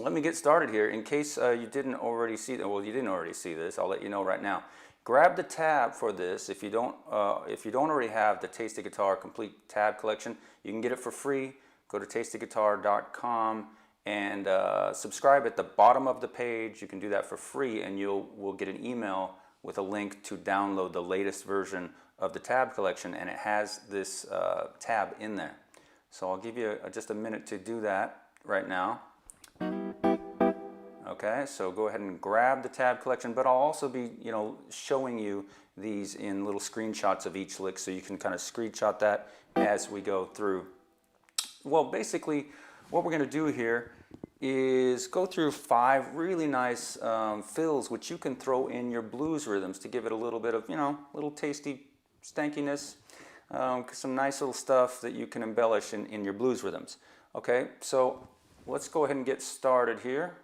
let me get started here. In case you didn't already see that, well, you didn't already see this, I'll let you know right now. Grab the tab for this. If you don't already have the Tasty Guitar Complete Tab Collection, you can get it for free. Go to TastyGuitar.com and subscribe at the bottom of the page. You can do that for free, and we'll get an email with a link to download the latest version of the tab collection, and it has this tab in there. So I'll give you just a minute to do that right now. Okay, so go ahead and grab the tab collection, but I'll also be, showing you these in little screenshots of each lick, so you can kind of screenshot that as we go through. Well, basically, what we're going to do here is go through 5 really nice fills, which you can throw in your blues rhythms to give it a little bit of, little tasty stankiness, some nice little stuff that you can embellish in your blues rhythms. Okay, so let's go ahead and get started here.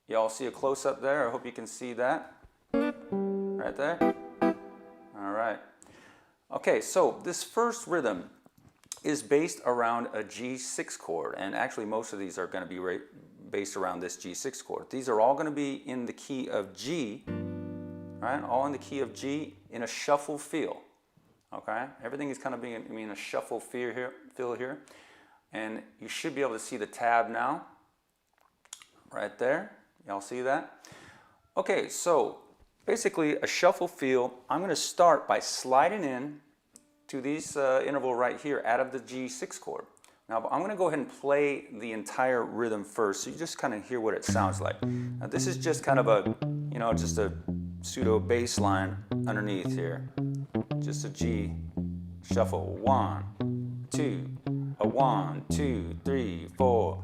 Y'all see a close-up there? I hope you can see that. Right there? All right. Okay, so this first rhythm is based around a G6 chord, and actually most of these are going to be based around this G6 chord. These are all going to be in the key of G, right? All in the key of G in a shuffle feel. Okay? Everything is kind of being in a shuffle feel here. And you should be able to see the tab now. Right there. Y'all see that? Okay, so basically a shuffle feel. I'm going to start by sliding in to this interval right here out of the G6 chord. Now I'm going to go ahead and play the entire rhythm first, so you just kind of hear what it sounds like. Now this is just kind of a, just a pseudo bass line underneath here. Just a G shuffle. 1, 2, a 1, 2, 3, 4.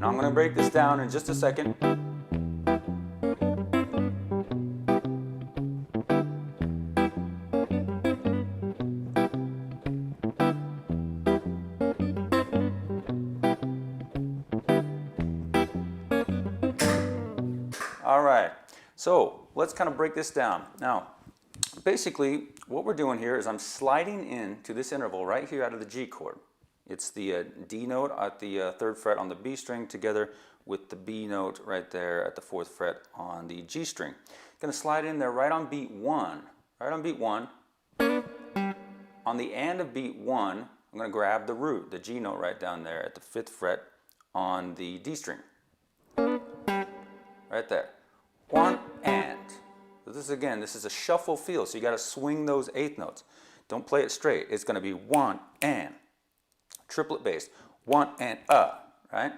Now I'm going to break this down in just a second. All right, so let's kind of break this down. Now, basically, what we're doing here is I'm sliding into this interval right here out of the G chord. It's the D note at the 3rd fret on the B string together with the B note right there at the 4th fret on the G string. Going to slide in there right on beat 1. Right on beat 1. On the end of beat 1, I'm going to grab the root, the G note right down there at the 5th fret on the D string. Right there. 1 and. So this is a shuffle feel, so you got to swing those 8th notes. Don't play it straight. It's going to be 1 and. Triplet bass. 1 and right?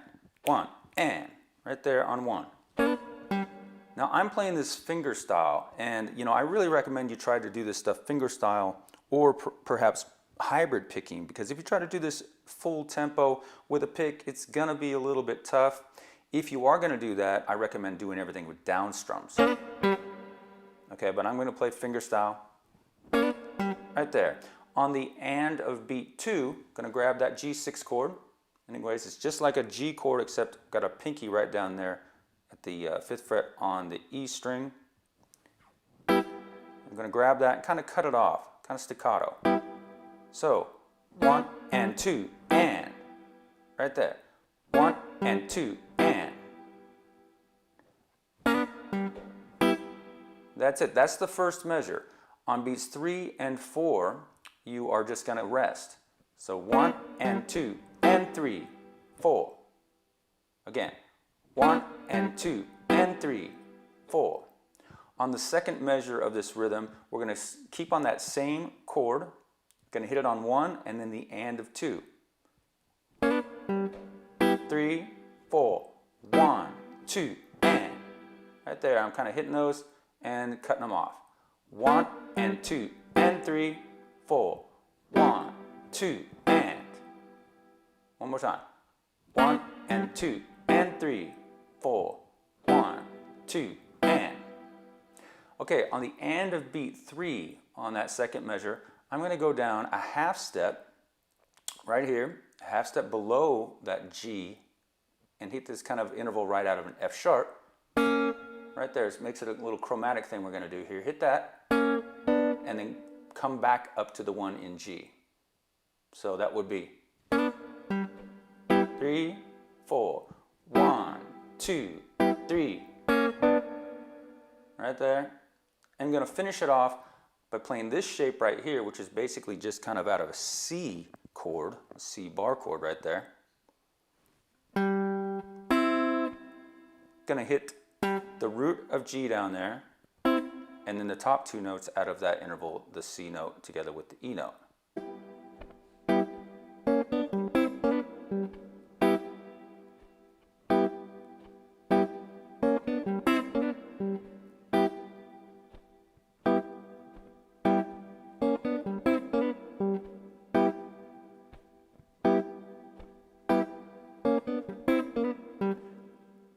1 and. Right there on 1. Now I'm playing this finger style, and I really recommend you try to do this stuff finger style or perhaps hybrid picking, because if you try to do this full tempo with a pick, it's going to be a little bit tough. If you are going to do that, I recommend doing everything with down strums. Okay, but I'm going to play finger style right there. On the and of beat 2, going to grab that G6 chord. Anyways, it's just like a G chord, except got a pinky right down there at the 5th fret on the E string. I'm going to grab that and kind of cut it off, kind of staccato. So 1 and 2 and. Right there. 1 and 2 and. That's it. That's the first measure. On beats 3 and 4, you are just going to rest. So 1 and 2 and 3, 4. Again. 1 and 2 and 3, 4. On the second measure of this rhythm, we're going to keep on that same chord. Going to hit it on 1 and then the and of 2. 3, 4. 1, 2, and. Right there, I'm kind of hitting those and cutting them off. 1 and 2 and 3, 4. 1, 2, and. One more time. 1 and 2 and 3, 4. 1, 2, and. Okay, on the and of beat 3 on that second measure, I'm going to go down a half step right here, a half step below that G, and hit this kind of interval right out of an F sharp. Right there, it makes it a little chromatic thing we're going to do here. Hit that, and then come back up to the one in G. So that would be 3, 4, 1, 2, 3. Right there. I'm going to finish it off by playing this shape right here, which is basically just kind of out of a C chord, a C bar chord right there. Going to hit the root of G down there, and then the top two notes out of that interval, the C note together with the E note.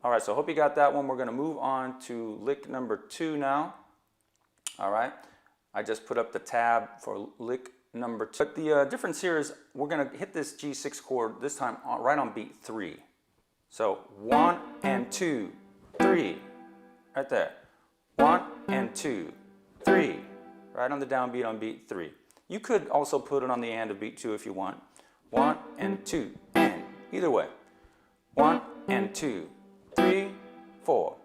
All right, so I hope you got that one. We're going to move on to lick number 2 now. All right, I just put up the tab for lick number 2. But the difference here is we're going to hit this G6 chord this time right on beat 3. So 1 and 2, 3, right there. 1 and 2, 3, right on the downbeat on beat 3. You could also put it on the and of beat 2 if you want. 1 and 2, and either way. 1 and 2, 3, 4.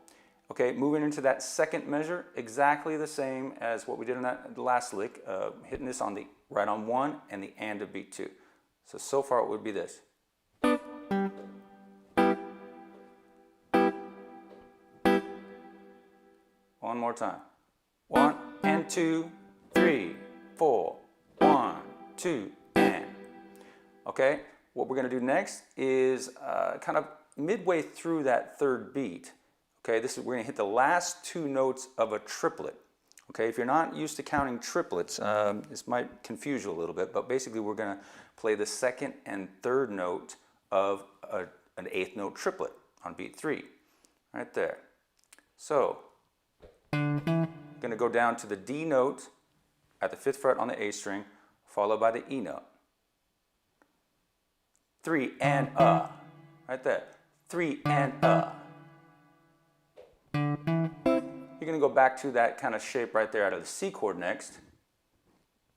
Okay, moving into that second measure, exactly the same as what we did in that last lick, hitting this on the right on 1 and the and of beat 2. So far it would be this. One more time. 1 and 2, 3, 4. 1, 2, and. Okay, what we're going to do next is kind of midway through that third beat. Okay, we're going to hit the last 2 notes of a triplet. Okay, if you're not used to counting triplets, this might confuse you a little bit, but basically we're going to play the second and third note of an 8th note triplet on beat 3, right there. So, I'm going to go down to the D note at the 5th fret on the A string, followed by the E note. 3 and right there. 3 and You're going to go back to that kind of shape right there out of the C chord next.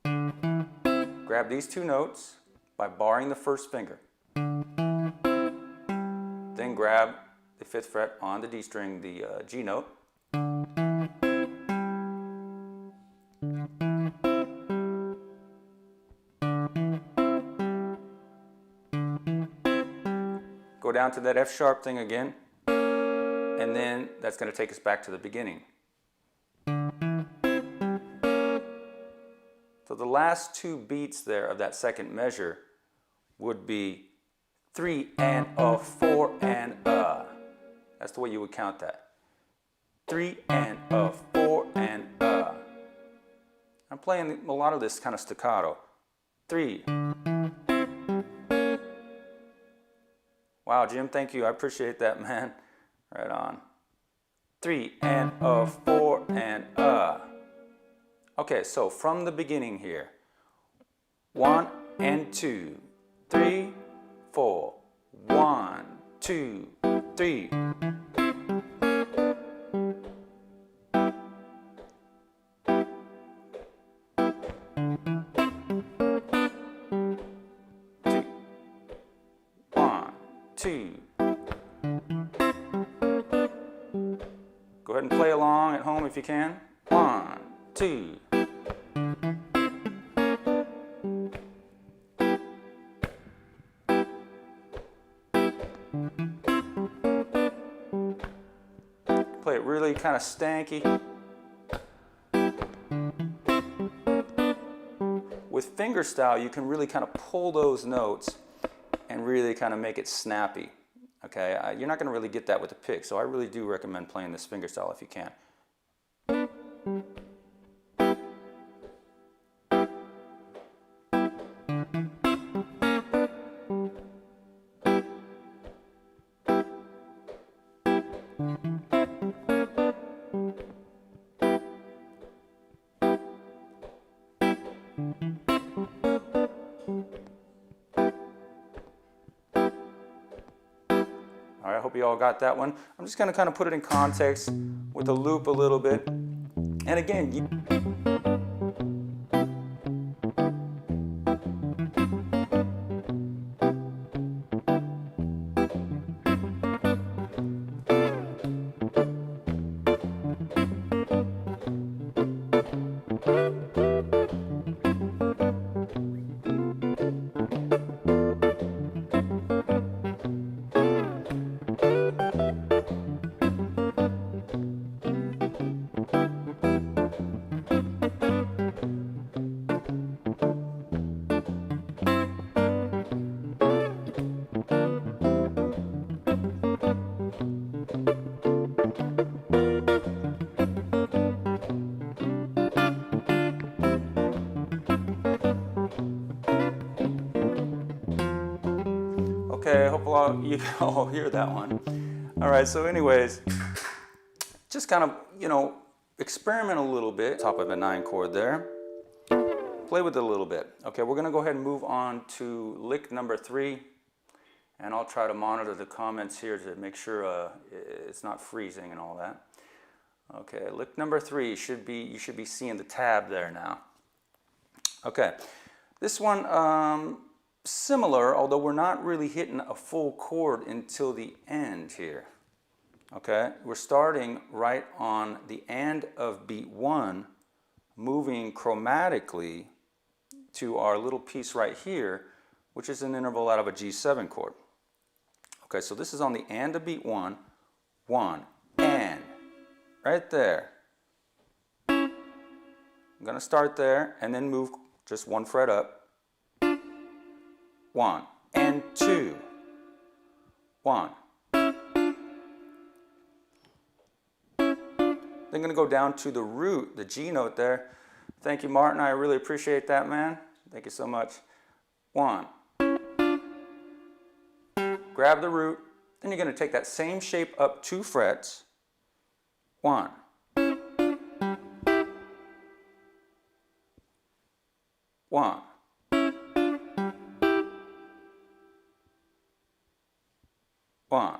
Grab these 2 notes by barring the first finger. Then grab the 5th fret on the D string, the G note. Go down to that F sharp thing again, and then that's going to take us back to the beginning. So the last 2 beats there of that second measure would be 3 and 4 and That's the way you would count that. 3 and 4 and I'm playing a lot of this kind of staccato. 3. Wow, Jim, thank you. I appreciate that, man. Right on. 3 and 4 and Okay, so from the beginning here. 1 and 2, 3, 4. 1, 2, 3. Go ahead and play along at home if you can. 1, 2. Play it really kind of stanky. With fingerstyle, you can really kind of pull those notes and really kind of make it snappy. Okay, you're not going to really get that with a pick, so I really do recommend playing this fingerstyle if you can. All right, I hope you all got that one. I'm just going to kind of put it in context with a loop a little bit. And again, okay, I hope you can all hear that one. All right, so anyways, just kind of, experiment a little bit. Top of a 9 chord there. Play with it a little bit. Okay, we're going to go ahead and move on to lick number 3. And I'll try to monitor the comments here to make sure it's not freezing and all that. Okay, lick number 3 you should be seeing the tab there now. Okay, this one similar, although we're not really hitting a full chord until the end here. Okay, we're starting right on the end of beat 1, moving chromatically to our little piece right here, which is an interval out of a G7 chord. Okay, so this is on the and of beat 1, 1, and, right there. I'm going to start there and then move just 1 fret up. 1 and 2, 1. Then going to go down to the root, the G note there. Thank you, Martin. I really appreciate that, man. Thank you so much. 1. Grab the root. Then you're going to take that same shape up 2 frets. 1. 1. One.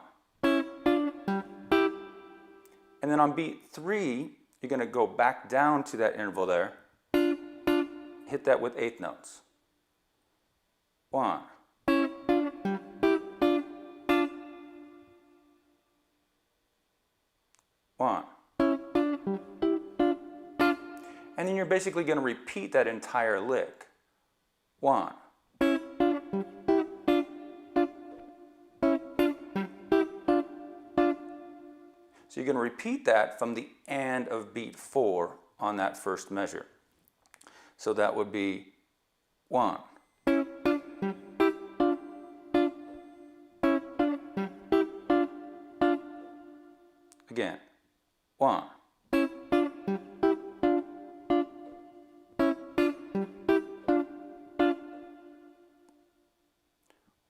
And then on beat 3, you're going to go back down to that interval there. Hit that with 8th notes. 1. 1. And then you're basically going to repeat that entire lick. 1. So you're going to repeat that from the and of beat 4 on that first measure. So that would be 1. Again, 1.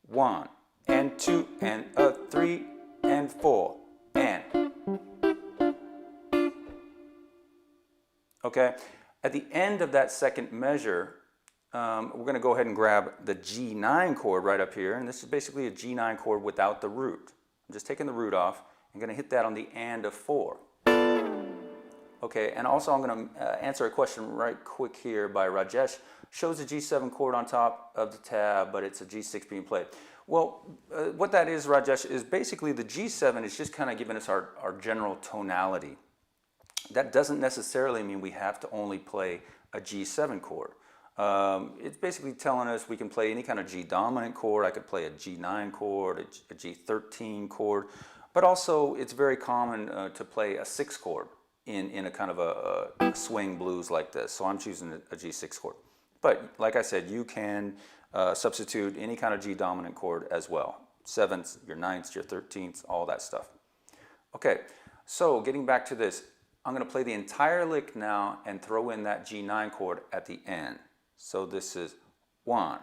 1 and 2 and 3 and 4 and. Okay, at the end of that second measure, we're going to go ahead and grab the G9 chord right up here, and this is basically a G9 chord without the root. I'm just taking the root off. I'm going to hit that on the and of 4. Okay, and also I'm going to answer a question right quick here by Rajesh. Shows a G7 chord on top of the tab, but it's a G6 being played. Well, what that is, Rajesh, is basically the G7 is just kind of giving us our general tonality. That doesn't necessarily mean we have to only play a G7 chord. It's basically telling us we can play any kind of G dominant chord. I could play a G9 chord, a G13 chord, but also it's very common to play a 6 chord in a kind of a swing blues like this. So I'm choosing a G6 chord. But like I said, you can substitute any kind of G dominant chord as well. 7ths, your 9ths, your 13ths, all that stuff. Okay, so getting back to this, I'm going to play the entire lick now and throw in that G9 chord at the end. So this is 1.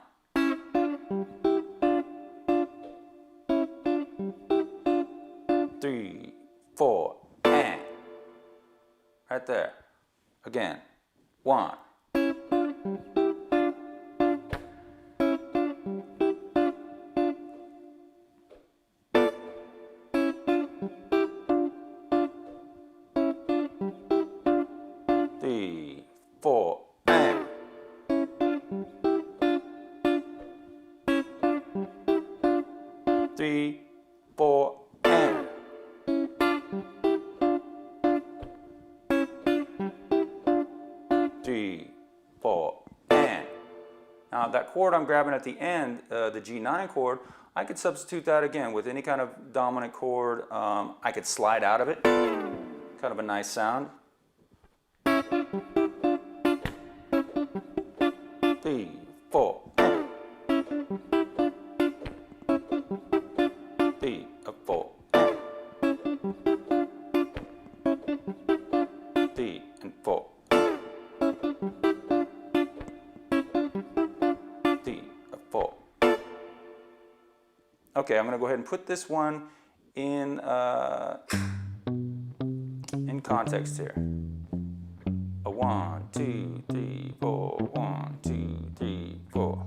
3, 4, and. Right there. Again. 1. 3, 4, and. 3, 4, and. Now that chord I'm grabbing at the end, the G9 chord, I could substitute that again with any kind of dominant chord. I could slide out of it, kind of a nice sound. 3, 4, 3, 4, 3 and 4. 3, 4. Okay, I'm going to go ahead and put this one in context here. 1, 2, 3, 4. 1, 2, 3, 4.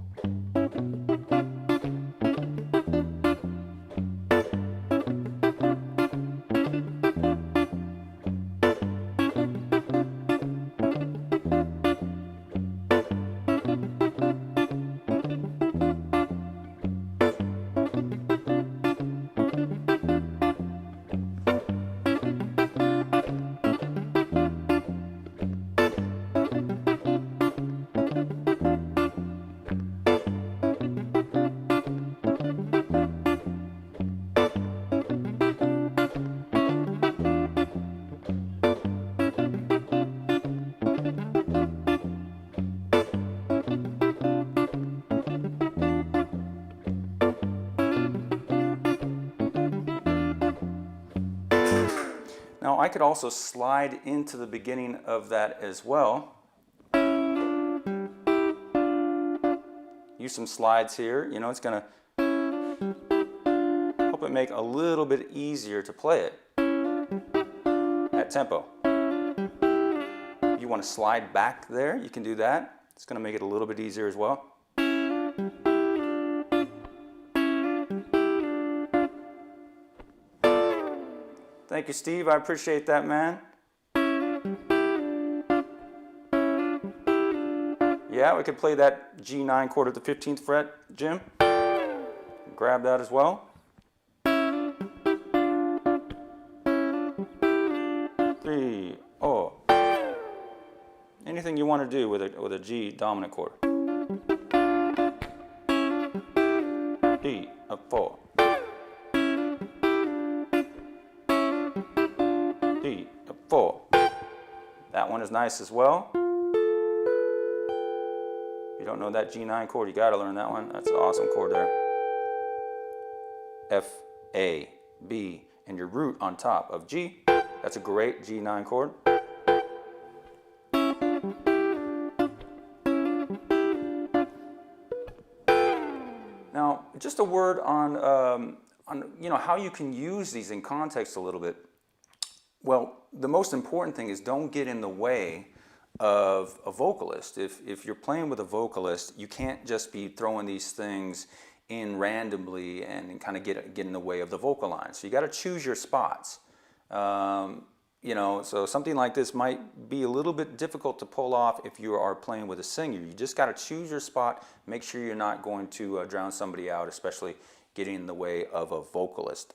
Now I could also slide into the beginning of that as well. Use some slides here, you know, it's going to help it make a little bit easier to play it at tempo. If you want to slide back there, you can do that. It's going to make it a little bit easier as well. Thank you, Steve. I appreciate that, man. Yeah, we could play that G9 chord at the 15th fret, Jim. Grab that as well. 3, oh. Anything you want to do with a G dominant chord. 3, 4. 3, 4. That one is nice as well. If you don't know that G9 chord, you got to learn that one. That's an awesome chord there. F, A, B, and your root on top of G. That's a great G9 chord. Now, just a word on you know, how you can use these in context a little bit. Well, the most important thing is don't get in the way of a vocalist. If you're playing with a vocalist, you can't just be throwing these things in randomly and kind of get in the way of the vocal line. So you got to choose your spots. You know, so something like this might be a little bit difficult to pull off if you are playing with a singer. You just got to choose your spot. Make sure you're not going to drown somebody out, especially getting in the way of a vocalist.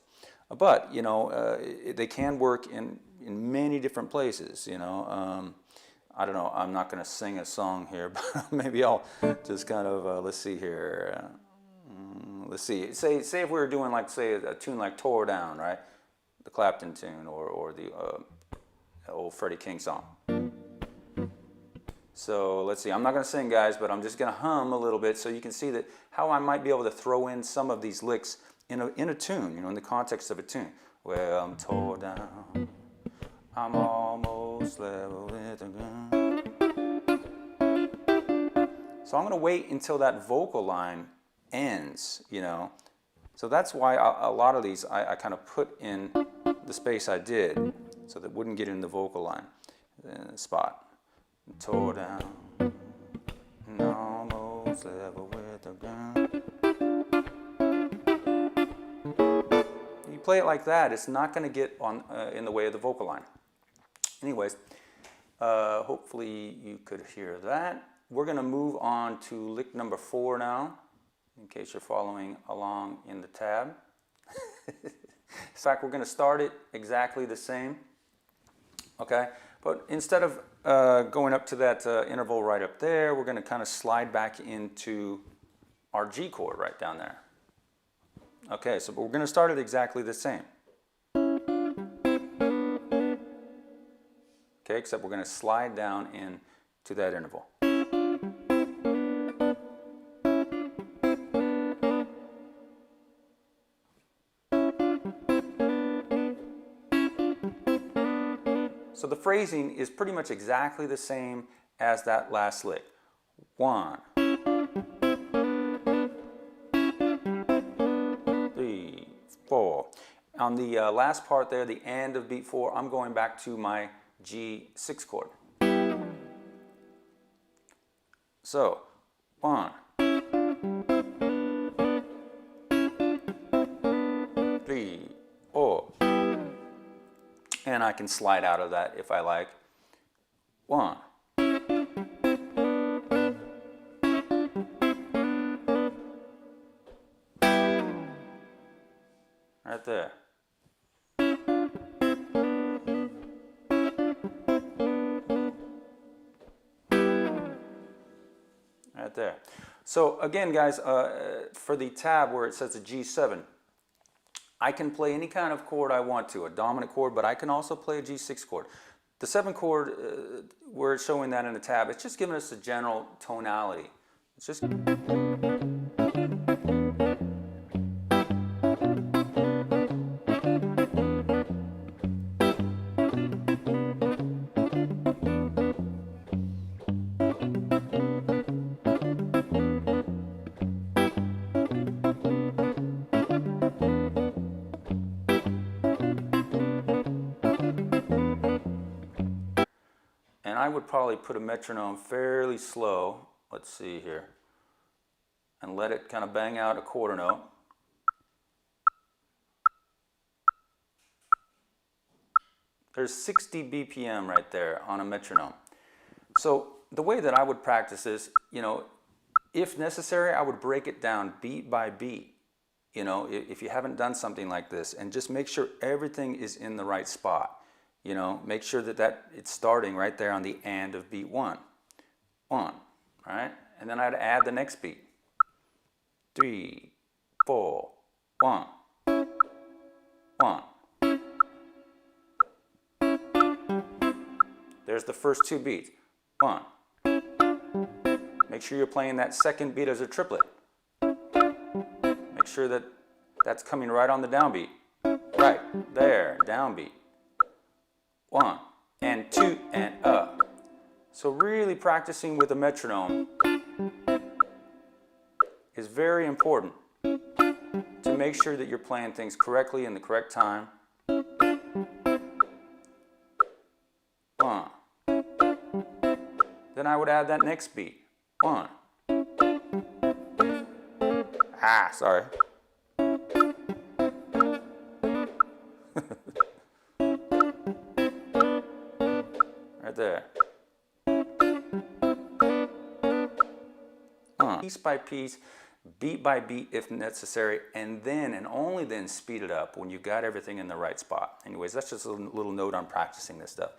But, you know, they can work in many different places, you know. I don't know, I'm not going to sing a song here, but maybe I'll just kind of, let's see here. Let's see, say if we were doing, like, say, a tune like Tore Down, right? The Clapton tune, or the old Freddie King song. So let's see, I'm not going to sing, guys, but I'm just going to hum a little bit so you can see that how I might be able to throw in some of these licks in a tune, you know, in the context of a tune. Well, I'm tore down, I'm almost level with the ground. So I'm going to wait until that vocal line ends, you know. So that's why a lot of these I kind of put in the space I did so that it wouldn't get in the vocal line spot. Tore down, and almost level with the ground. You play it like that, it's not going to get on in the way of the vocal line. Anyways, hopefully you could hear that. We're going to move on to lick number 4 now, in case you're following along in the tab. In fact, we're going to start it exactly the same, okay? But instead of going up to that interval right up there, we're going to kind of slide back into our G chord right down there. Okay, so we're going to start it exactly the same. Okay, except we're going to slide down into that interval. So the phrasing is pretty much exactly the same as that last lick. 1, 3, 4. On the last part there, the end of beat 4, I'm going back to my G6 chord. So, 1, 3, 4. And I can slide out of that if I like. 1. Right there. Right there. So again, guys, for the tab where it says a G7, I can play any kind of chord I want to, a dominant chord, but I can also play a G6 chord. The 7 chord, where it's showing that in the tab, it's just giving us a general tonality. It's just... And I would probably put a metronome fairly slow, let's see here, and let it kind of bang out a quarter note. There's 60 BPM right there on a metronome. So the way that I would practice is, you know, if necessary, I would break it down beat by beat. You know, if you haven't done something like this, and just make sure everything is in the right spot. You know, make sure that it's starting right there on the end of beat 1. 1, right? And then I'd add the next beat. 3, 4, 1, 1. There's the first 2 beats. 1. Make sure you're playing that second beat as a triplet. Make sure that that's coming right on the downbeat. Right there, downbeat. 1 and 2 and up. So really practicing with a metronome is very important to make sure that you're playing things correctly in the correct time. 1. Then I would add that next beat. 1. Sorry. Right there. Piece by piece, beat by beat if necessary, and then and only then speed it up when you've got everything in the right spot. Anyways, that's just a little note on practicing this stuff.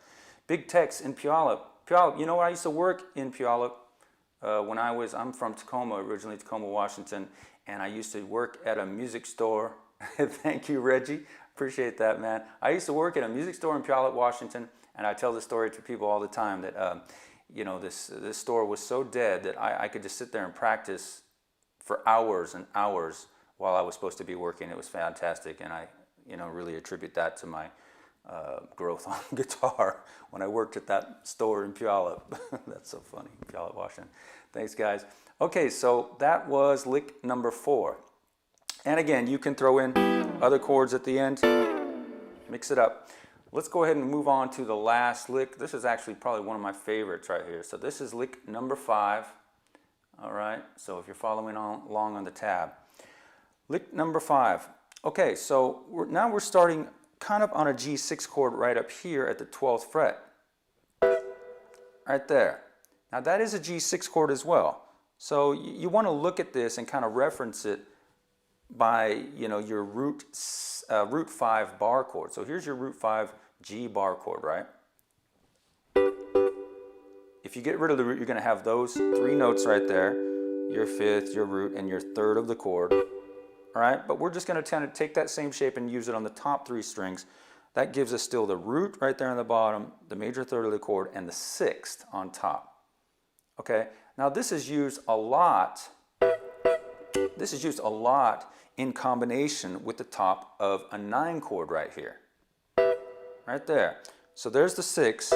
Big Tex in Puyallup. Puyallup, you know what? I used to work in Puyallup when I'm from Tacoma, originally Tacoma, Washington, and I used to work at a music store. Thank you, Reggie. Appreciate that, man. I used to work at a music store in Puyallup, Washington, and I tell the story to people all the time that, you know, this store was so dead that I could just sit there and practice for hours and hours while I was supposed to be working. It was fantastic, and I, you know, really attribute that to my growth on guitar when I worked at that store in Puyallup. That's so funny, Puyallup, Washington. Thanks, guys. Okay, so that was lick number 4. And again, you can throw in other chords at the end, mix it up. Let's go ahead and move on to the last lick. This is actually probably one of my favorites right here. So this is lick number 5. All right, so if you're following along on the tab. Lick number 5. Okay, so now we're starting kind of on a G6 chord right up here at the 12th fret. Right there. Now that is a G6 chord as well. So you want to look at this and kind of reference it by, you know, your root root 5 bar chord. So here's your root 5 G bar chord, right? If you get rid of the root, you're going to have those 3 notes right there, your 5th, your root, and your 3rd of the chord. All right, but we're just going to kind of take that same shape and use it on the top 3 strings. That gives us still the root right there on the bottom, the major 3rd of the chord, and the 6th on top. Okay, now this is used a lot. This is used a lot in combination with the top of a 9 chord right here. Right there. So there's the 6,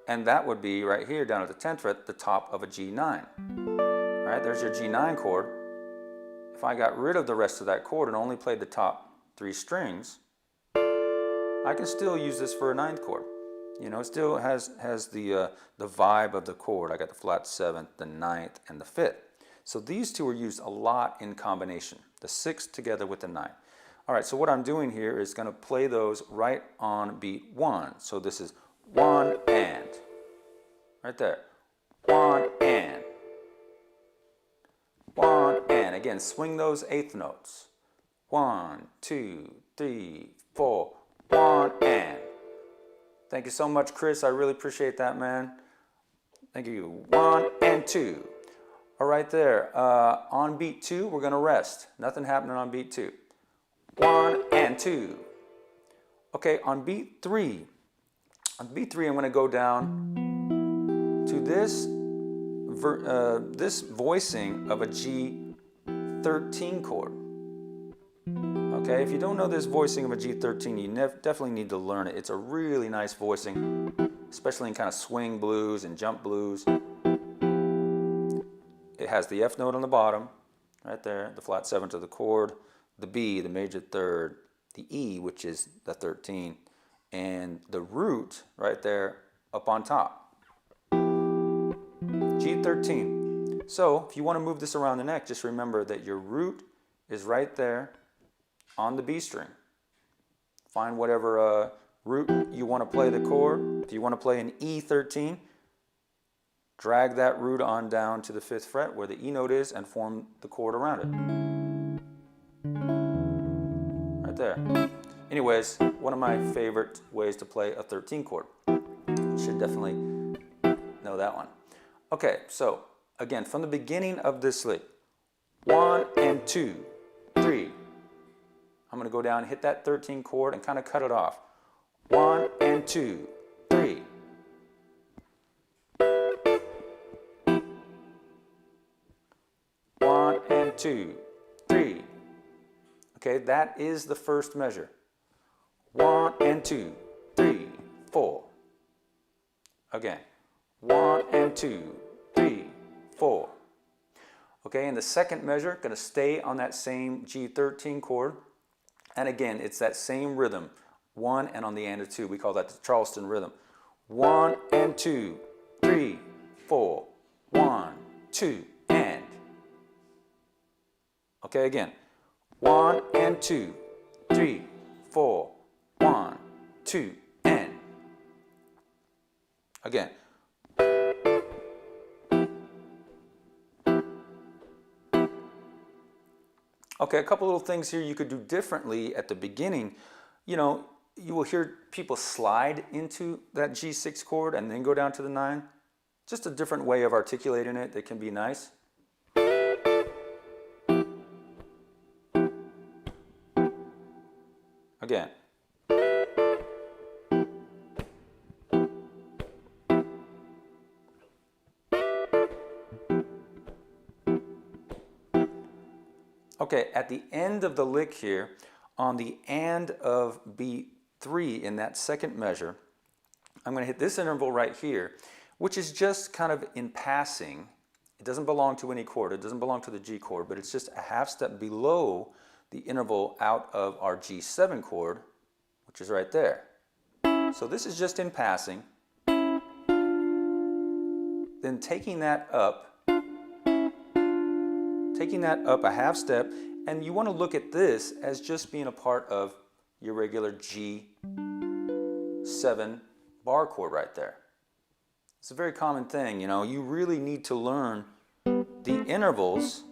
and that would be right here down at the 10th fret, the top of a G9. All right, there's your G9 chord. If I got rid of the rest of that chord and only played the top 3 strings, I can still use this for a 9th chord. You know, it still has the vibe of the chord. I got the flat 7th, the 9th, and the 5th. So these two are used a lot in combination, the 6 together with the 9. All right, so what I'm doing here is going to play those right on beat 1. So this is 1 and, right there, 1 and. 1 and. Again, swing those 8th notes. 1, 2, 3, 4. 1 and. Thank you so much, Chris. I really appreciate that, man. Thank you. 1 and 2. All right there. On beat 2, we're going to rest. Nothing happening on beat 2. 1 and 2. Okay, on beat 3. On beat 3, I'm going to go down to this voicing of a G13 chord. Okay, if you don't know this voicing of a G13, you definitely need to learn it. It's a really nice voicing, especially in kind of swing blues and jump blues. It has the F note on the bottom, right there, the flat 7th of the chord, the B, the major 3rd, the E, which is the 13, and the root right there up on top. G13. So if you want to move this around the neck, just remember that your root is right there on the B string. Find whatever root you want to play the chord. If you want to play an E13, drag that root on down to the 5th fret where the E note is and form the chord around it. Right there. Anyways, one of my favorite ways to play a 13 chord. You should definitely know that one. Okay, so again, from the beginning of this lick, 1 and 2, 3. I'm going to go down, hit that 13 chord, and kind of cut it off. 1 and 2, 3. One and 2, 3. Okay, that is the first measure. 1 and 2, 3, 4. Again. 1 and 2, 3, 4. Okay, and the second measure, going to stay on that same G13 chord. And again, it's that same rhythm. 1 and on the and of 2. We call that the Charleston Rhythm. 1 and 2, 3, 4. 1, 2, and. Okay, again. 1 and 2, 3, 4. 1, 2, and. Again. Okay, a couple little things here you could do differently at the beginning. You know, you will hear people slide into that G6 chord and then go down to the 9. Just a different way of articulating it that can be nice. Again. Okay, at the end of the lick here, on the and of beat 3 in that second measure, I'm going to hit this interval right here, which is just kind of in passing. It doesn't belong to any chord. It doesn't belong to the G chord, but it's just a half step below the interval out of our G7 chord, which is right there. So this is just in passing. Then taking that up a half step, and you want to look at this as just being a part of your regular G7 bar chord right there. It's a very common thing, you know. You really need to learn the intervals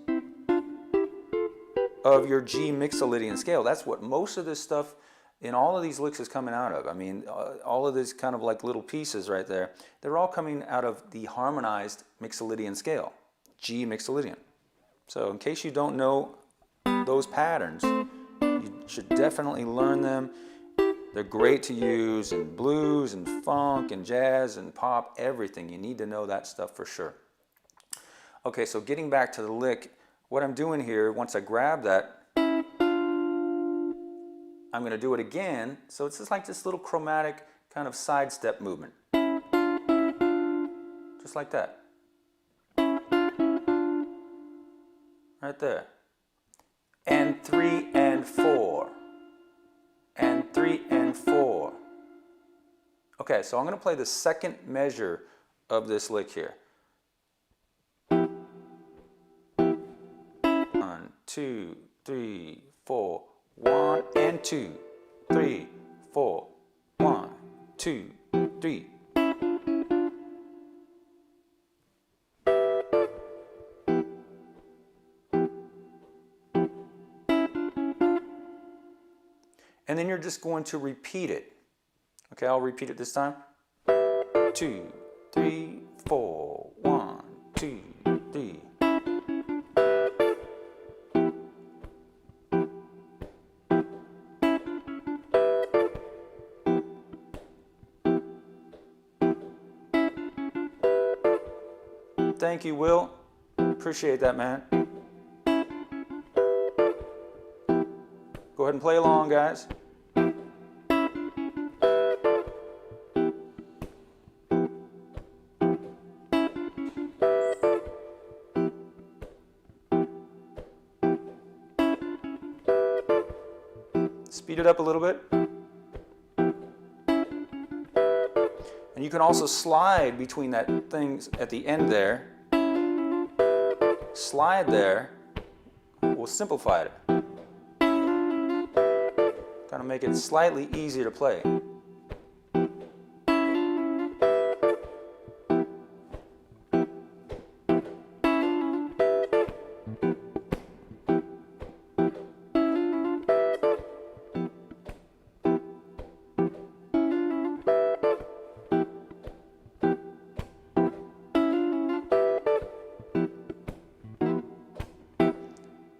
of your G mixolydian scale. That's what most of this stuff in all of these licks is coming out of. I mean, all of these kind of like little pieces right there, they're all coming out of the harmonized mixolydian scale, G mixolydian. So in case you don't know those patterns, you should definitely learn them. They're great to use in blues and funk and jazz and pop, everything. You need to know that stuff for sure. Okay, so getting back to the lick, what I'm doing here, once I grab that, I'm going to do it again. So it's just like this little chromatic kind of sidestep movement. Just like that. Right there. And 3 and 4. And 3 and 4. Okay, so I'm going to play the second measure of this lick here. 1, 2, 3, 4. 1 and 2, 3, 4. 1, 2, 3. And then you're just going to repeat it. Okay, I'll repeat it this time. 2, 3, 4. 1, 2, 3. Thank you, Will. Appreciate that, man. Go ahead and play along, guys. Speed it up a little bit. And you can also slide between that things at the end there. Slide there will simplify it. Kind of make it slightly easier to play.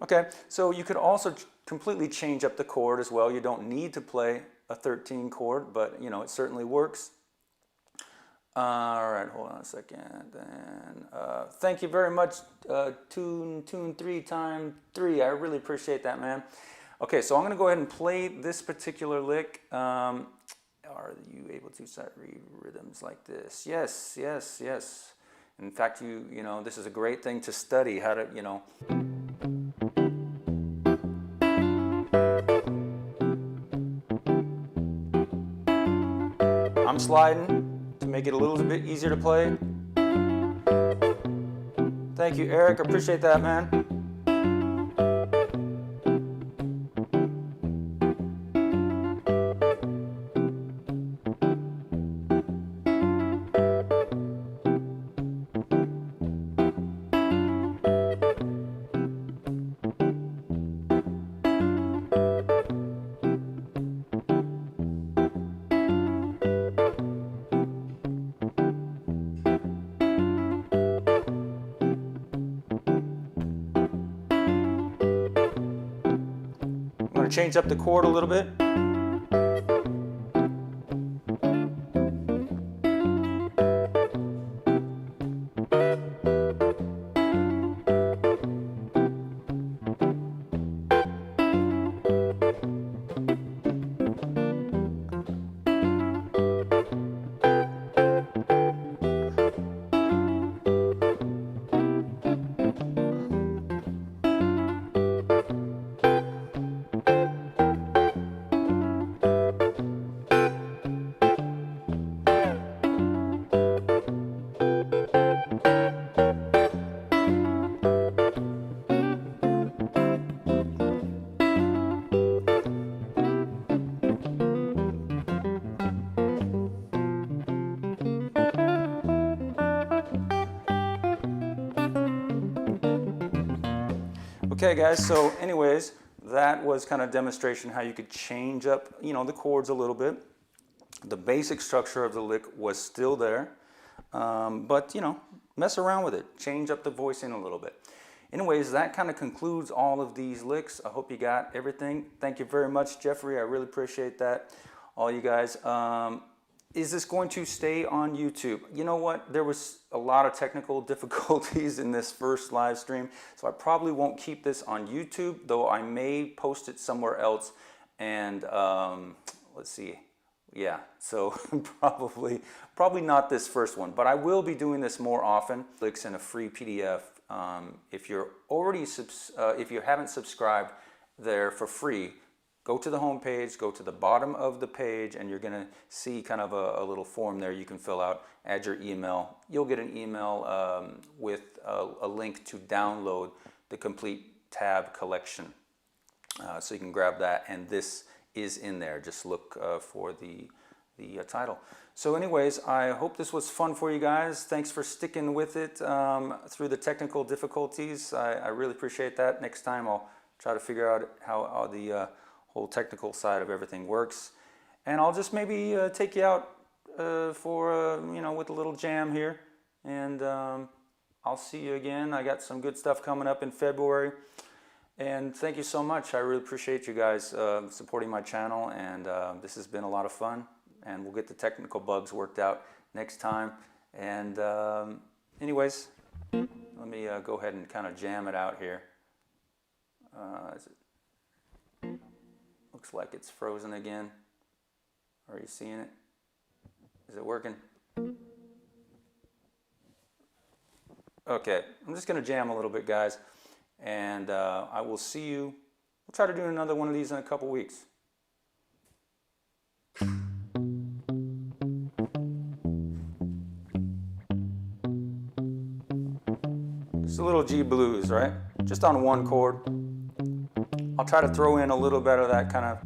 Okay, so you could also completely change up the chord as well. You don't need to play a 13 chord, but you know, it certainly works. All right, hold on a second. And thank you very much, Tune 3 time 3. I really appreciate that, man. Okay, so I'm going to go ahead and play this particular lick. Are you able to set rhythms like this? Yes, yes, yes. In fact, you know, this is a great thing to study, how to, you know. I'm sliding to make it a little bit easier to play. Thank you, Eric. I appreciate that, man. Change up the chord a little bit. Okay guys, so anyways, that was kind of demonstration how you could change up, you know, the chords a little bit. The basic structure of the lick was still there, but you know, mess around with it, change up the voicing a little bit. Anyways, that kind of concludes all of these licks. I hope you got everything. Thank you very much, Jeffrey. I really appreciate that. All you guys. Is this going to stay on YouTube? You know what? There was a lot of technical difficulties in this first live stream, so I probably won't keep this on YouTube, though I may post it somewhere else. And let's see. Yeah, so probably not this first one, but I will be doing this more often. Licks in a free PDF. If you're already if you haven't subscribed there for free, go to the home page, go to the bottom of the page, and you're gonna see kind of a little form there you can fill out, add your email. You'll get an email with a link to download the complete tab collection. So you can grab that, and this is in there. Just look for the title. So anyways, I hope this was fun for you guys. Thanks for sticking with it through the technical difficulties. I really appreciate that. Next time I'll try to figure out how the whole technical side of everything works. And I'll just maybe take you out for, you know, with a little jam here. And I'll see you again. I got some good stuff coming up in February. And thank you so much. I really appreciate you guys supporting my channel, and this has been a lot of fun, and we'll get the technical bugs worked out next time. And anyways, let me go ahead and kind of jam it out here. Looks like it's frozen again. Are you seeing it? Is it working? Okay, I'm just going to jam a little bit, guys. And I will see you. We'll try to do another one of these in a couple weeks. Just a little G blues, right? Just on one chord. I'll try to throw in a little bit of that kind of.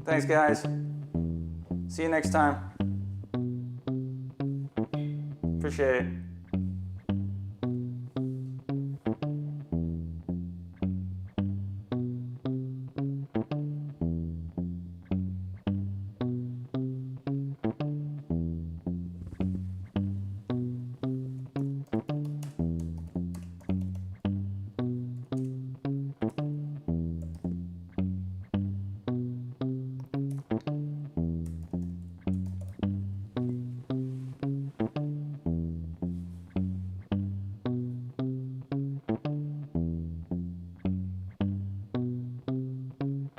Thanks, guys. See you next time. Appreciate it.